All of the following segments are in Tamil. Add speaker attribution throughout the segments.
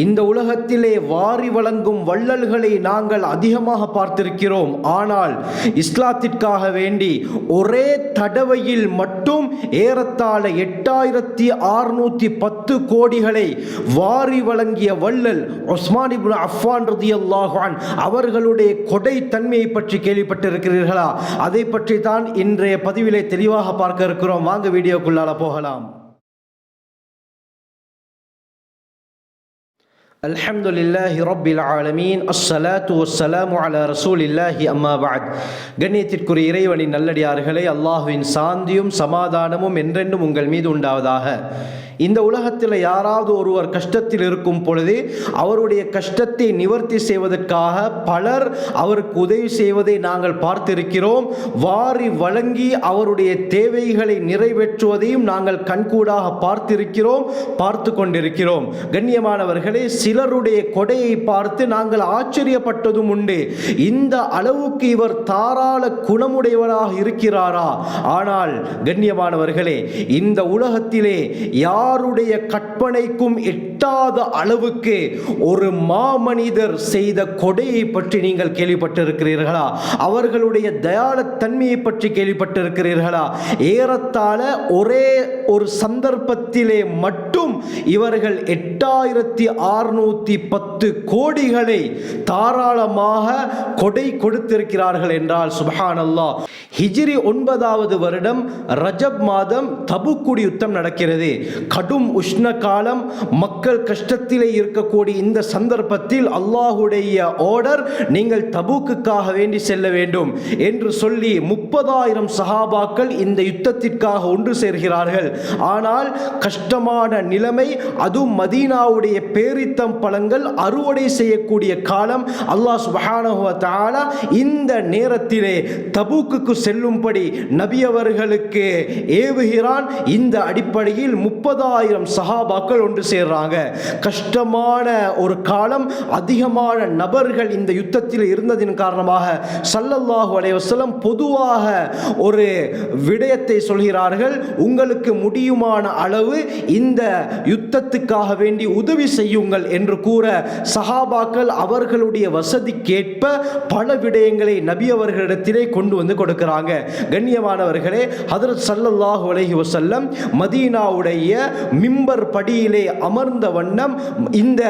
Speaker 1: இந்த உலகத்திலே வாரி வழங்கும் வள்ளல்களை நாங்கள் அதிகமாக பார்த்திருக்கிறோம். ஆனால் இஸ்லாத்திற்காக வேண்டி ஒரே தடவையில் மட்டும் ஏறத்தாழ 8610 கோடிகளை வாரி வழங்கிய வள்ளல் உஸ்மான் இப்னு அஃபான் ரலியல்லாஹு அன்ஹு அவர்களுடைய கொடை தன்மையை பற்றி கேள்விப்பட்டிருக்கிறீர்களா? அதை பற்றி தான் இன்றைய பதிவிலே தெளிவாக பார்க்க இருக்கிறோம். வாங்க வீடியோக்குள்ளால போகலாம். அல்ஹம்துலில்லாஹி ரப்பில் ஆலமீன், அஸ்ஸலாத்து வஸ்ஸலாமு அலா ரசூலில்லாஹி அம்மா பஅத். கண்ணியத்திற்குரிய இறைவனின் நல்லடியார்களே, அல்லாஹ்வின் சாந்தியும் சமாதானமும் என்றென்றும் உங்கள் மீது உண்டாவதாக. இந்த உலகத்தில் யாராவது ஒருவர் கஷ்டத்தில் இருக்கும் பொழுது அவருடைய கஷ்டத்தை நிவர்த்தி செய்வதற்காக பலர் அவருக்கு உதவி செய்வதை நாங்கள் பார்த்திருக்கிறோம். வாரி வழங்கி அவருடைய தேவைகளை நிறைவேற்றுவதையும் நாங்கள் கண்கூடாக பார்த்திருக்கிறோம், பார்த்து கொண்டிருக்கிறோம். கண்ணியமானவர்களே, சிலருடைய கொடையை பார்த்து நாங்கள் ஆச்சரியப்பட்டதும் உண்டு. இந்த அளவுக்கு இவர் தாராள குணமுடையவராக இருக்கிறாரா? ஆனால் கண்ணியமானவர்களே, இந்த உலகத்திலே யாருடைய கற்பனைக்கும் எட்டாத அளவுக்கு ஒரு மாமனிதர் செய்த கொடையை பற்றி நீங்கள் கேள்விப்பட்டிருக்கிறீர்களா? அவர்களுடைய தயாளத்தன்மையை பற்றி கேள்விப்பட்டிருக்கிறீர்களா? ஏறத்தாழ ஒரே ஒரு சந்தர்ப்பத்திலே மட்டும் இவர்கள் 8610 கோடிகளை தாராளமாக கொடை கொடுத்திருக்கிறார்கள் என்றால் சுப்ஹானல்லாஹ். ஹிஜ்ரி 9வது வருடம் ரஜப் மாதம் தபூக் யுத்தம் நடக்கிறது. கடும் உஷ்ண காலம், மக்கள் கஷ்டத்திலே இருக்கக்கூடிய இந்த சந்தர்ப்பத்தில் அல்லாஹுடைய ஆர்டர், நீங்கள் தபூக்குக்காக வேண்டி செல்ல வேண்டும் என்று சொல்லி 30,000 சஹாபாக்கள் இந்த யுத்தத்திற்காக ஒன்று சேர்கிறார்கள். ஆனால் கஷ்டமான நிலைமை, அதுவும் மதீனாவுடைய பேரித்தம் பழங்கள் அறுவடை செய்யக்கூடிய காலம். அல்லாஹ் சுப்ஹானஹு வ தஆலா இந்த நேரத்திலே தபூக்குக்கு செல்லும்படி நபி அவர்களுக்கு ஏவுகிறான். இந்த அடிப்படையில் 30,000 சஹாபாக்கள் ஒன்று சேர்றாங்க. கஷ்டமான ஒரு காலம், அதிகமான நபர்கள் இந்த யுத்தத்தில் இருந்ததின் காரணமாக ஸல்லல்லாஹு அலைஹி வஸல்லம் பொதுவாக ஒரு விடயத்தை சொல்கிறார்கள். உங்களுக்கு முடியுமான அளவு இந்த யுத்தத்துக்காக வேண்டி உதவி செய்யுங்கள் என்று கூற சஹாபாக்கள் அவர்களுடைய வசதிக்கேற்ப பல விடயங்களை நபி அவர்களிடத்திலே கொண்டு வந்து கொடுக்கிறாங்க. கண்ணியமானவர்களே, ஹஜ்ரத் ஸல்லல்லாஹு அலைஹி வஸல்லம் மதீனாவுடைய மிம்பர் படியிலே அமர்ந்த வண்ணம் இந்த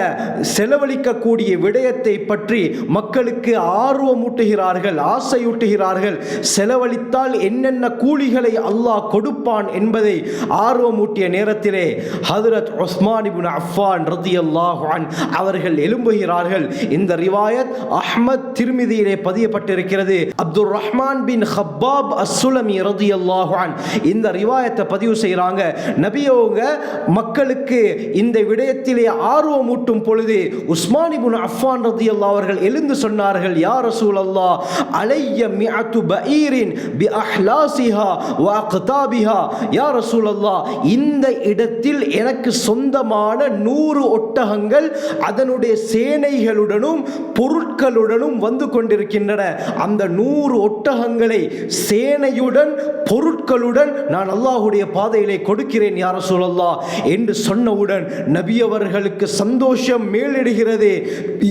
Speaker 1: செலவழிக்கக்கூடிய விடயத்தை பற்றி மக்களுக்கு ஆர்வமூட்டுகிறார்கள், ஆசையூட்டுகிறார்கள். செலவழித்தால் என்னென்ன கூலிகளை அல்லாஹ் கொடுப்பான் என்பதை ஆர்வமூட்டிய நேரத்திலே ஹஜ்ரத் உஸ்மான் இப்னு அஃபான் ரலியல்லாஹு அன்ஹு அவர்கள் எழும்புகிறார்கள். இந்த ரிவாயத் அஹ்மத் திர்மிதியிலே பதியப்பட்டிருக்கிறது. அப்துர் ரஹ்மான் பின் ஹப்பாப் அஸ்ஸுலமி ரலியல்லாஹு அன்ஹு இந்த ரிவாயத்தை பதிவு செய்கிறாங்க. நபியோங்க மக்களுக்கு இந்த விடயத்திலே ஆர்வமூட்டும் பொழுது உஸ்மான் இப்னு அஃபான் ரலியல்லாஹு அவர்கள் எழுந்து சொன்னார்கள், யா ரசூலல்லாஹ், அலைய மிஅத்து பஈரின் பி அஹ்லாசிஹா வ அக்தாபிஹா. யா ரசூலல்லாஹ், இந்த இடத்தில் எனக்கு சொந்தமான 100 ஒட்டகங்கள் அதனுடைய சேனைகளுடனும் பொருட்களுடனும் வந்து கொண்டிருக்கின்றன. அந்த 100 ஒட்டகங்களை சேனையுடன் பொருட்களுடன் நான் அல்லாஹ்வுடைய பாதையிலே கொடுக்கிறேன் யா ரசூலல்லாஹ் என்று சொன்னவுடன் நபி அவர்களுக்கு சந்தோஷம் மேலிடுகிறது.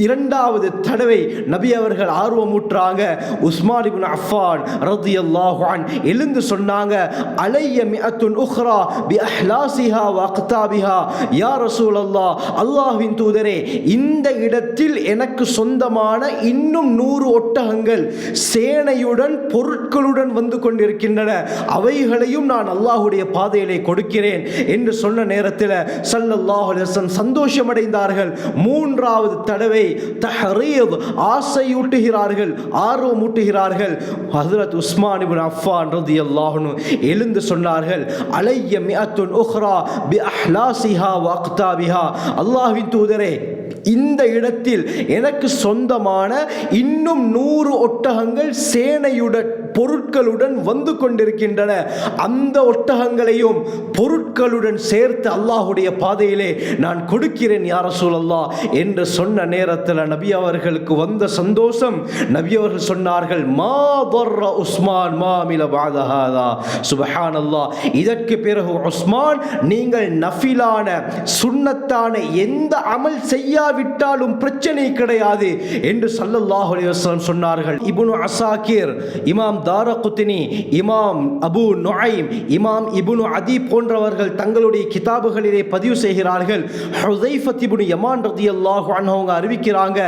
Speaker 1: இரண்டாவது தடவை நபி அவர்கள் ஆர்வமுற்றாங்க. உஸ்மான் இப்னு அஃபான் ரலியல்லாஹு அன்ஹு எழுந்து சொன்னாங்க, அலைய மிஅத்துன் உக்ரா பி அஹ்லாசிஹா வ அக்தாபிஹா. யா ரசூலல்லாஹ், அல்லாஹ்வின் தூதரே, இந்த இடத்தில் எனக்கு சொந்தமான இன்னும் 100 ஒட்டகங்கள் சேனையுடன் பொருட்களுடன் வந்து கொண்டிருக்கின்றன, அவைகளையும் நான் அல்லாஹ்வுடைய பாதையிலே கொடுக்கிறேன் என்று சொன்ன நேரத்தில் ஸல்லல்லாஹு அலைஹி வஸல்லம் சந்தோஷம் அடைந்தார்கள். மூன்றாவது தடவை தஹ்ரீத், ஆசையூட்டுகிறார்கள், ஆர்வமூட்டுகிறார்கள். ஹஜ்ரத் உஸ்மான் இப்னு அஃபான் ரலியல்லாஹு அன்ஹு எழுந்து சொன்னார்கள், அலைய மிஅத்துன் உக்ரா பி அஹ்லாசிஹா வ அக்தாபிஹா. அல்லாஹ்வின் தூதரே, இந்த இடத்தில் எனக்கு சொந்தமான இன்னும் 100 ஒட்டகங்கள் சேனையுடன் பொருட்களுடன் வந்து கொண்டிருக்கின்றன. அந்த ஒட்டகங்களையும் பொருட்களுடன் சேர்த்து அல்லாஹ்வுடைய பாதையிலே நான் கொடுக்கிறேன் யா ரசூலல்லாஹ் என்று சொன்ன நேரத்தில் நபி அவர்களுக்கு வந்த சந்தோஷம், நபி அவர்கள் சொன்னார்கள், மா தர்ர உஸ்மான் மா மில பஅத ஹாதா. சுப்ஹானல்லாஹ். இதற்கு பிறகு உஸ்மான், நீங்கள் நஃபிலான சுன்னத்தான எந்த அமல் செய்யாவிட்டாலும் பிரச்சனை கிடையாது என்று ஸல்லல்லாஹு அலைஹி வஸல்லம் சொன்னார்கள். இப்னு அஸாகிர், இமாம் தாரகுத்னி, இமாம் அபு நுஐம், இமாம் இப்னு அதி போன்றவர்கள் தங்களுடைய கிதாபுகளிலே பதிவு செய்கிறார்கள். ஹுதைஃபத் இப்னு யமான் ரலியல்லாஹு அன்ஹு அவங்க அறிவிக்கிறாங்க,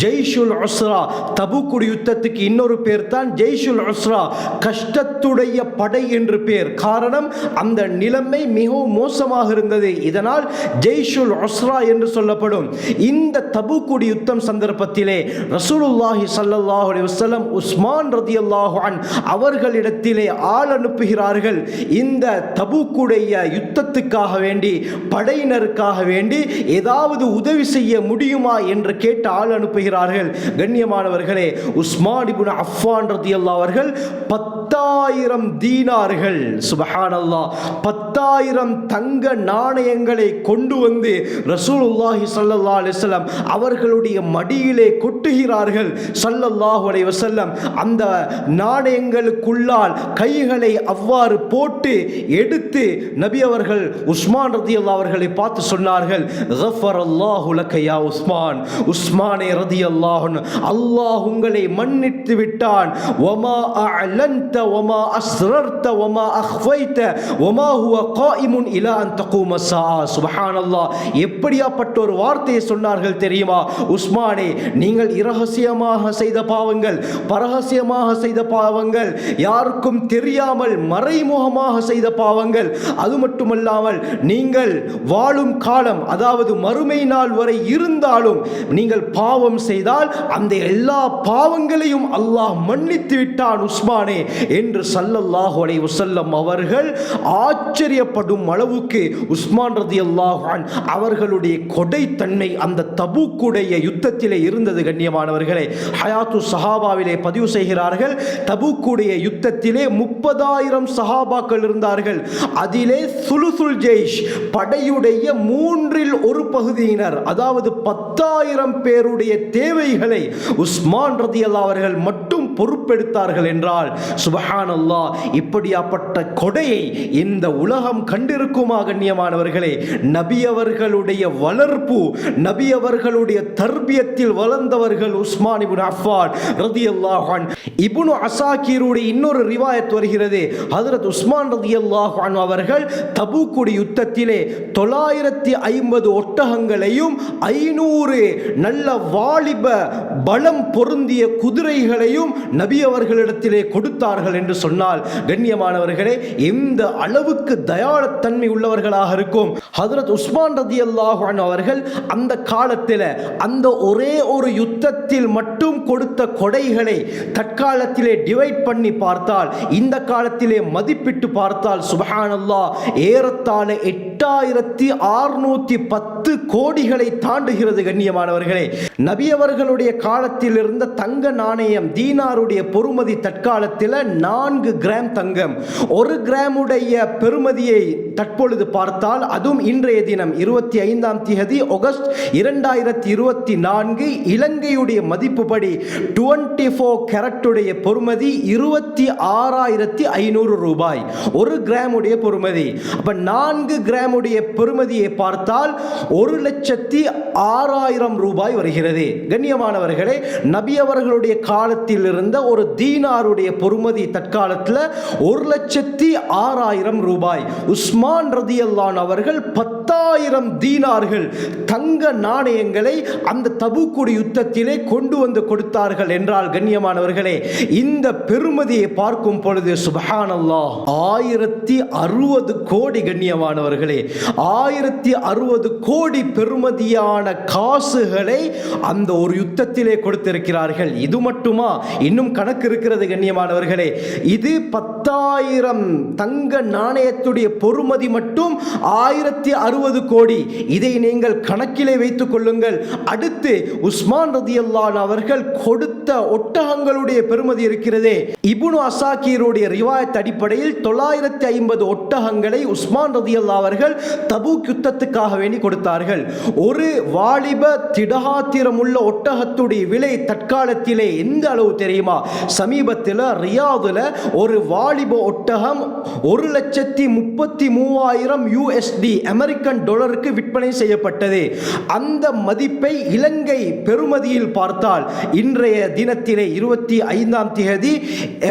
Speaker 1: ஜெய்ஷுல் உஸ்ரா, தபூக் யுத்தத்துக்கு இன்னொரு பேர் தான் ஜெய்ஷுல் உஸ்ரா, கஷ்டத்துடைய படை என்று பேர். காரணம், அந்த நிலைமை மிகவும் மோசமாக இருந்தது. இதனால் ஜெய்ஷுல் உஸ்ரா என்று சொல்லப்படும். இந்த தபூக் யுத்தம் சந்தர்ப்பத்திலே ரசூலுல்லாஹி ஸல்லல்லாஹு அலைஹி வஸல்லம் உஸ்மான் ரலியல்லாஹு அன்ஹு அவர்களிடத்திலே ஆள் அனுப்புகிறார்கள். இந்த தபூக்குடைய யுத்தத்துக்காக வேண்டி, படையினருக்காக வேண்டி ஏதாவது உதவி செய்ய முடியுமா என்று கேட்டு ஆள் அனுப்புகிறார்கள். கண்ணியமானவர்களே, உஸ்மான் இப்னு அஃபான் ரலியல்லாஹு அவர்கள் 10,000 தீனார்கள், சுப்ஹானல்லாஹ், 10,000 தங்க நாணயங்களை கொண்டு வந்து ரசூலுல்லாஹி ஸல்லல்லாஹு அலைஹி வஸல்லம் அவர்களுடைய மடியிலே கொட்டுகிறார்கள். ஸல்லல்லாஹு அலைஹி வஸல்லம் அந்த நாணயங்களுக்குள்ளால் கைகளை அவ்வாறு போட்டு எடுத்து நபி அவர்கள் உஸ்மான் ரலியல்லாஹு அவர்களை பார்த்து சொன்னார்கள், கஃபரல்லாஹு லக யா உஸ்மான், உஸ்மானே ரலியல்லாஹு அன்ஹு, அல்லாஹ் உங்களை மன்னித்து விட்டான். வமா அஅலன்த வமா அஸ்ரர்த வமா அக்ஃபைத வமா ஹுவ காயிமுன் இலா அன் தகூம ஸாஅ. சுப்ஹானல்லாஹ். எப்படியாப்பட்ட ஒரு வார்த்தையை சொன்னார்கள் தெரியுமா? உஸ்மானே, நீங்கள் இரகசியமாக செய்த பாவங்கள், பரகசியமாக செய்த பாவங்கள், யாருக்கும் தெரியாமல் மறைமுகமாக செய்த பாவங்கள், அது மட்டுமல்லாமல் நீங்கள் வாழும் காலம், அதாவது மறுமை நாள் வரை இருந்தாலும் நீங்கள் பாவம் செய்தால் அந்த எல்லா பாவங்களையும் அல்லாஹ் மன்னித்து விட்டான் உஸ்மானே என்று ஸல்லல்லாஹு அலைஹி வஸல்லம் அவர்கள் ஆச்சரியப்படும் அளவுக்கு உஸ்மான் ரலியல்லாஹு அன்ஹு அவர்களுடைய கொடைத்தன்மை அந்த தபூக்குடைய யுத்தத்திலே இருந்தது. கண்ணியமானவர்களே, ஹயாத்து சஹாபாவிலே பதிவு செய்கிறார்கள், தபூக்குடைய யுத்தத்திலே 30,000 சஹாபாக்கள் இருந்தார்கள். அதிலே சுலுசுல் ஜெய்ஷ், படையுடைய 1/3 பகுதியினர், அதாவது 10,000 பேருடைய தேவைகளை உஸ்மான் ரலியல்லாஹு அவர்கள் மட்டும் பொறுப்பெடுத்தார்கள் என்றால் சுப்ஹானல்லாஹ், இப்படியாப்பட்ட கொடையை இந்த உலகம் கண்டிருக்குமா? கண்ணியமானவர்களே, நபி அவர்களுடைய வளர்ப்பு, நபி அவர்களுடைய தர்பியத்தில் வளர்ந்தவர்கள் உஸ்மான் இப்னு அஃபான் ரலியல்லாஹு அன்ஹு. இப்னு அஸாகிருடைய இன்னொரு ரிவாயத் வருகிறது, ஹஜ்ரத் உஸ்மான் ரலியல்லாஹு அன்ஹு அவர்கள் தபூக் யுத்தத்திலே 950 ஒட்டகங்களையும் 500 நல்ல வாலிப பலம் பொருந்திய குதிரைகளையும் நபி அவர்களிடத்திலே கொடுத்தார்கள் என்று சொன்னால், கண்ணியமானவர்களே, எந்த அளவுக்கு தயாளத்தன்மை உள்ளவர்களாக இருக்கும். ஹஜ்ரத் உஸ்மான் ரலியல்லாஹு அன்ஹு அவர்கள் அந்த காலத்தில் அந்த ஒரே ஒரு யுத்தத்தில் மட்டும் கொடுத்த கொடைகளை தற்காலத்திலே டிவைட் பண்ணி பார்த்தால், இந்த காலத்திலே மதிப்பிட்டு பார்த்தால் சுப்ஹானல்லாஹ், ஏறத்தாழ 8,610 கோடிகளை தாண்டுகிறது. கண்ணியமானவர்களே, நபி அவர்களுடைய காலத்தில் இருந்த தங்க நாணயம் தீனாருடைய பொறுமதி தற்காலத்தில் 4 கிராம் தங்கம். 1 கிராமுடைய பெறுமதியை தற்பொழுது பார்த்தால், அதுவும் இன்றைய தினம் 25 ஆகஸ்ட் 2024 இலங்கையுடைய மதிப்புப்படி 24 கேரட்டுடைய பொறுமதி 26,500 ரூபாய் 1 கிராமுடைய பொறுமதி. அப்ப 4 கிராமுடைய பெறுமதியை பார்த்தால் 1,06,000 ரூபாய் வருகிறது. கண்ணியமானவர்களே, நபி அவர்களுடைய காலத்தில் இருந்த ஒரு தீனாருடைய பொறுமதி தற்காலத்தில் 1,06,000 ரூபாய். உஸ்மான் ரலியல்லாஹு அன்ஹு அவர்கள் 10,000 தீனார்கள் தங்க நாணயங்களை அந்த தபூக் யுத்தத்திலே கொண்டு வந்து கொடுத்தார்கள் என்றால், கண்ணியமானவர்களே, இந்த பெறுமதியை பார்க்கும் பொழுது சுப்ஹானல்லாஹ் 1060 கோடி. கண்ணியமானவர்களே, கண்ணியமானவர்களே, 1060 கோடி பெறுமதியான காசுகளை அந்த ஒரு யுத்தத்திலே கொடுத்திருக்கிறார்கள். இது மட்டுமா? இன்னும் கணக்கு இருக்கிறது கண்ணியமானவர்களே. இது 10,000 தங்க நாணயத்துடைய பொறுமதி மட்டும் 1060 கோடி. இதை நீங்கள் கணக்கிலே வைத்துக் கொள்ளுங்கள். அடுத்து உஸ்மான் ரலியல்லாஹு அன்ஹு அவர்கள் கொடுத்த ஒட்டகங்களுடைய பெறுமதி இருக்கிறதே, இப்னு அசாக்கீருடைய ரிவாயத் அடிப்படையில் 950 ஒட்டகங்களை உஸ்மான் ரலியல்லாஹு அவர்கள் தபூக் யுத்தத்துக்காக வேண்டி கொடுத்தார்கள். ஒரு வாலிப திடகாத்திரமுள்ள ஒட்டகத்துடைய விலை தற்காலத்திலே எந்த அளவு தெரியுமா? சமீபத்தில் ரியாதுல ஒரு வாலிப ஒட்டகம் 1,33,000 USD அமெரிக்கன் டாலருக்கு விற்பனை செய்யப்பட்டது. அந்த மதிப்பை இலங்கை பெறுமதியில் பார்த்தால் இன்றைய தினத்திலே 25ஆம் தேதி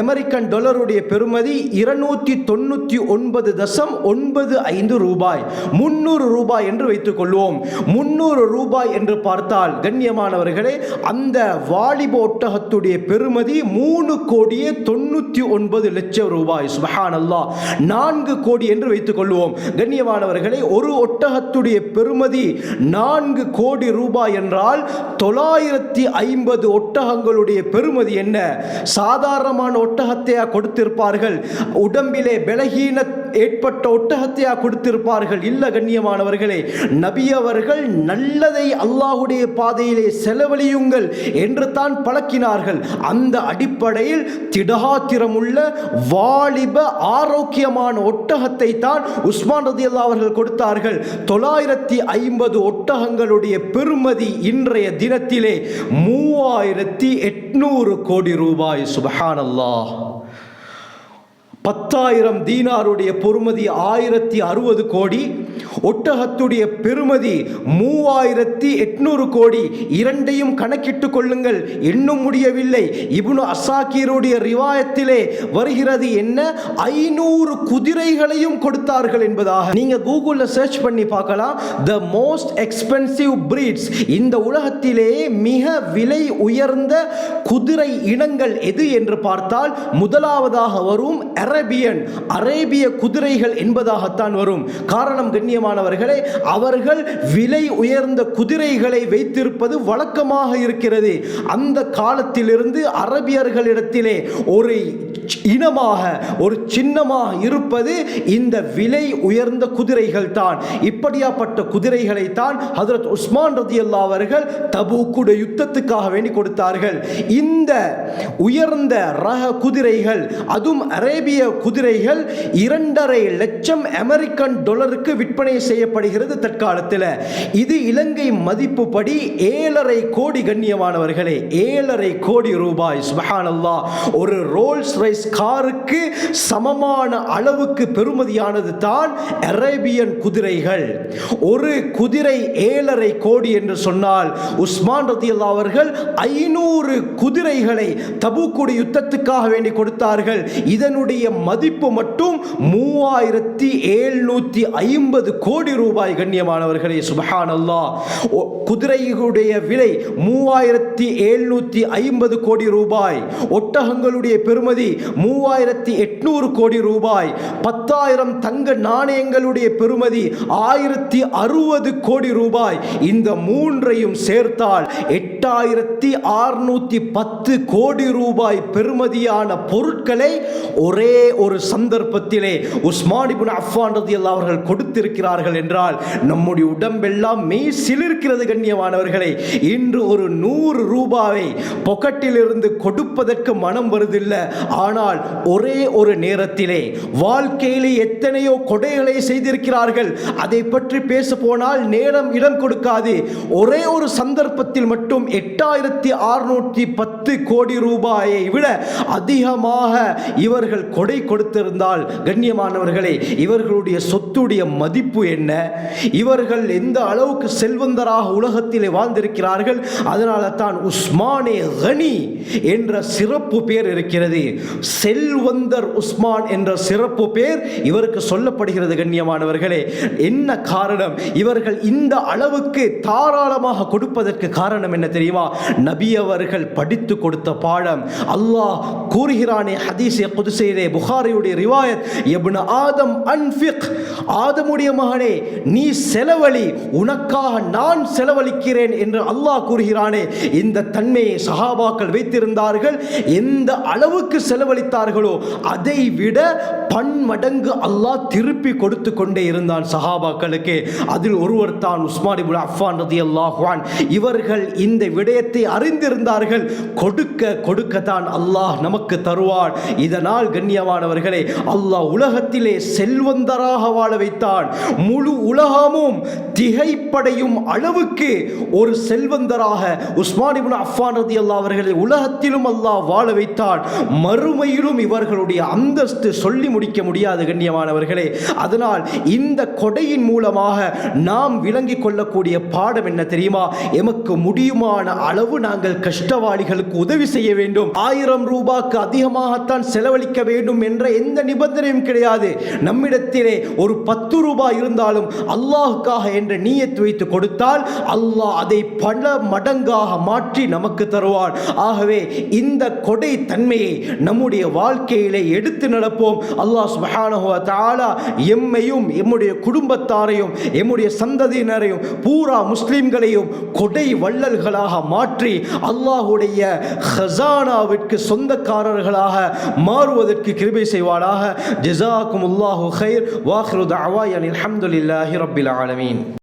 Speaker 1: அமெரிக்கன் டாலருடைய பெறுமதி 299.95 ரூபாய், 300 ரூபாய் என்று வைத்துக் கொள்வோம். 300 ரூபாய் என்று பார்த்தால் கண்ணியமானவர்களே, அந்த வாலிப ஒட்டகத்துடைய பெறுமதி 3,99,00,000 ரூபாய். சுப்ஹானல்லாஹ், 4 கோடி என்று வைத்துக் கொள்வோம். கண்ணியமானவர்களே, ஒரு ஒட்டகத்துடைய பெறுமதி 4 கோடி ரூபாய் என்றால் 950 ஒட்டகங்களுடைய பெறுமதி என்ன? சாதாரணமான ஒட்டகத்தையா கொடுத்திருப்பார்கள்? உடம்பிலே பலகீன ஏற்பட்ட ஒட்டகத்தையா கொடுத்திருப்பார்கள்? இல்ல கண்ணியமானவர்களே, நபி அவர்கள் நல்லதை அல்லாஹ்வுடைய பாதையிலே செலவழியுங்கள் என்று தான் பழக்கினார்கள். அந்த அடிப்படையில் திடகாத்திரமுள்ள வாலிப ஆரோக்கியமான ஒட்டகத்தை தான் உஸ்மான் ரலியல்லாஹு அவர்கள் கொடுத்தார்கள். 950 ஒட்டகங்களுடைய பெறுமதி இன்றைய தினத்திலே 3,800 கோடி ரூபாய். சுப்ஹானல்லாஹ். 10,000 தீனாருடைய பொறுமதி 1060 கோடி, ஒட்டகத்துடைய பெறுமதி 3,800 கோடி. இரண்டையும் கணக்கிட்டுக் கொள்ளுங்கள், இன்னும் முடியவில்லை. இப்னு அசாக்கீருடைய ரிவாயத்திலே வருகிறது என்ன? 500 குதிரைகளையும் கொடுத்தார்கள் என்பதாக. நீங்க கூகுள்ல சர்ச் பண்ணி பார்க்கலாம். த மோஸ்ட் எக்ஸ்பென்சிவ் பிரீட்ஸ், இந்த உலகத்திலே மிக விலை உயர்ந்த குதிரை இனங்கள் எது என்று பார்த்தால் முதலாவதாக வரும் அரேபிய குதிரைகள் என்பதாகத்தான் வரும். காரணம் கண்ணியமானவர்களே, அவர்கள் விலை உயர்ந்த குதிரைகளை வைத்திருப்பது வழக்கமாக இருக்கிறது. அந்த காலத்திலிருந்து அரபியர்களிடத்திலே ஒரு இனமாக, ஒரு சின்னமாக இருப்பது இந்த விலை உயர்ந்த குதிரைகள் தான். இப்படியாப்பட்ட குதிரைகளை தான் ஹஜ்ரத் உஸ்மான் ரலியல்லாஹு அவர்கள் தபூக்குடைய யுத்தத்துக்காக வேண்டி கொடுத்தார்கள். இந்த உயர்ந்த ரக குதிரைகள், அதுவும் அரேபிய குதிரைகள் 2.5 லட்சம் அமெரிக்கன் டாலருக்கு விற்பனை செய்யப்படுகிறது தற்காலத்தில். இது இலங்கை மதிப்பு படி 7.5 கோடி கண்ணியமானவர்களே, 7.5 கோடி ரூபாய். சுப்ஹானல்லாஹ். ஒரு ரோல்ஸ் ரைஸ் காருக்கு சமமான அளவுக்கு பெறுமதியானது தான் அரேபியன் குதிரைகள். ஒரு குதிரை 7.5 கோடி என்று சொன்னால் உஸ்மான் ரலியல்லாஹு அவர்கள் 500 குதிரைகளை தபூக்குடைய யுத்தத்துக்காக வேண்டி கொடுத்தார்கள். இதனுடைய மதிப்பு மட்டும் 3,750 கோடி ரூபாய் கண்ணியமானவர்களே. சுப்ஹானல்லாஹ். குதிரைகளுடைய விலை 3,750 கோடி ரூபாய், ஒட்டகங்களுடைய பெறுமதி 3,800 கோடி ரூபாய், 10,000 தங்க நாணயங்களுடைய பெறுமதி 1,060 கோடி ரூபாய். இந்த மூன்றையும் சேர்த்தால் 8,610 கோடி ரூபாய் பெறுமதியான பொருட்களை ஒரே ஒரு சந்தர்ப்பத்திலே உஸ்மான் இப்னு அஃபான் ரலியல்லாஹு அவர்கள் கொடுத்திருக்கிறார்கள் என்றால் நம்முடைய உடம்பெல்லாம் மெய் சிலிர்க்கிறது கண்ணியமானவர்களே. இன்று ஒரு 100 ரூபாயை பாக்கெட்டில் இருந்து கொடுப்பதற்கு மனம் வருதில்லை. ஆனால் ஒரே ஒரு நேரத்திலே வாழ்க்கையிலே எத்தனையோ கொடைகளை செய்திருக்கிறார்கள். அதை பற்றி பேச போனால் நேரம் இடம் கொடுக்காது. ஒரே ஒரு சந்தர்ப்பத்தில் மட்டும் 8,610 கோடி ரூபாயை விட அதிகமாக இவர்கள் கொடை கொடுத்திருந்தால் கண்ணியமானவர்களே, இவர்களுடைய சொத்துடைய மதிப்பு என்ன? இவர்கள் எந்த அளவுக்கு செல்வந்தராக உலகத்திலே வாழ்ந்திருக்கிறார்கள். அதனால தான் உஸ்மானே கனி என்ற சிறப்பு பேர் இருக்கிறது. செல்வந்தர் உஸ்மான் என்ற சிறப்பு பேர் இவருக்கு சொல்லப்படுகிறது கண்ணியமானவர்களே. என்ன காரணம்? இவர்கள் இந்த அளவுக்கு தாராளமாக கொடுப்பதற்கு காரணம் என்ன தெரியுமா? நபி அவர்கள் படித்து கொடுத்த பாடம். அல்லாஹ் கூறுகிறானே ஹதீஸே குதுஸிலே, புகாரியுடைய ரிவாயத், இப்னு ஆதம் அன்ஃபிக், ஆதமுடைய மகனே மகனே நீ செலவழி, உனக்காக நான் செலவழிக்கிறேன் என்று அல்லாஹ் கூறுகிறானே, இந்த தன்மையை சஹாபாக்கள் வைத்திருந்தார்கள். எந்த அளவுக்கு செலவழித்தார்களோ அதை விட பன்மடங்கு அல்லாஹ் திருப்பி கொடுத்து கொண்டே இருந்தான் சஹாபாக்களுக்கு. அதில் ஒருவர் தான் உஸ்மான் இப்னு அஃபான் ரலியல்லாஹு அன்ஹு. இவர்கள் இந்த விடயத்தை அறிந்திருந்தார்கள். கொடுக்கத்தான் அல்லாஹ் நமக்கு தருவான். இதனால் கண்ணியமானவர்களே, அல்லாஹ் உலகத்திலே செல்வந்தராக வாழ வைத்தான். முழு உலகமும் திகைப்படையும் அளவுக்கு ஒரு செல்வந்தராக உஸ்மான் இப்னு அஃபான் ரலியல்லாஹு அவர்களை உலகத்திலும் அல்லாஹ் வாழ வைத்தான். மறுமையிலும் இவர்களுடைய அந்தஸ்து சொல்லி முடிக்க முடியாது கண்ணியமானவர்களே. அதனால் இந்த கொடையின் மூலமாக நாம் விளங்கிக் கொள்ளக்கூடிய பாடம் என்ன தெரியுமா? எமக்கு முடியுமான அளவு நாங்கள் கஷ்டவாளிகளுக்கு உதவி செய்ய வேண்டும். 1000 ரூபாய்க்கு அதிகமாகத்தான் செலவழிக்க வேண்டும் என்ற எந்த நிபந்தனையும் கிடையாது. நம்மிடத்திலே ஒரு 10 ரூபாய் இருந்தாலும் அல்லாஹுக்காக என்ற நியத் வைத்து கொடுத்தால் அல்லாஹ் அதை பல மடங்காக மாற்றி நமக்கு தருவான். ஆகவே இந்த கொடை தன்மையை நம்முடைய வாழ்க்கையிலே எடுத்து நடப்போம். அல்லாஹ் சுப்ஹானஹு வ தஆலா எம்மையும் எம்முடைய குடும்பத்தாரையும் எம்முடைய சந்ததியினரையும் பூரா முஸ்லிம்களையும் கொடை வள்ளல்களாக மாற்றி அல்லாஹுடைய ஹஸானாவிற்கு சொந்தக்காரர்களாக மாறுவதற்கு கிருபை செய்வானாக. ஜஸாக்குமுல்லாஹு கைர். வாஹிரு தஅவானா அல்ஹம்துலில்லாஹி ரப்பில் ஆலமீன்.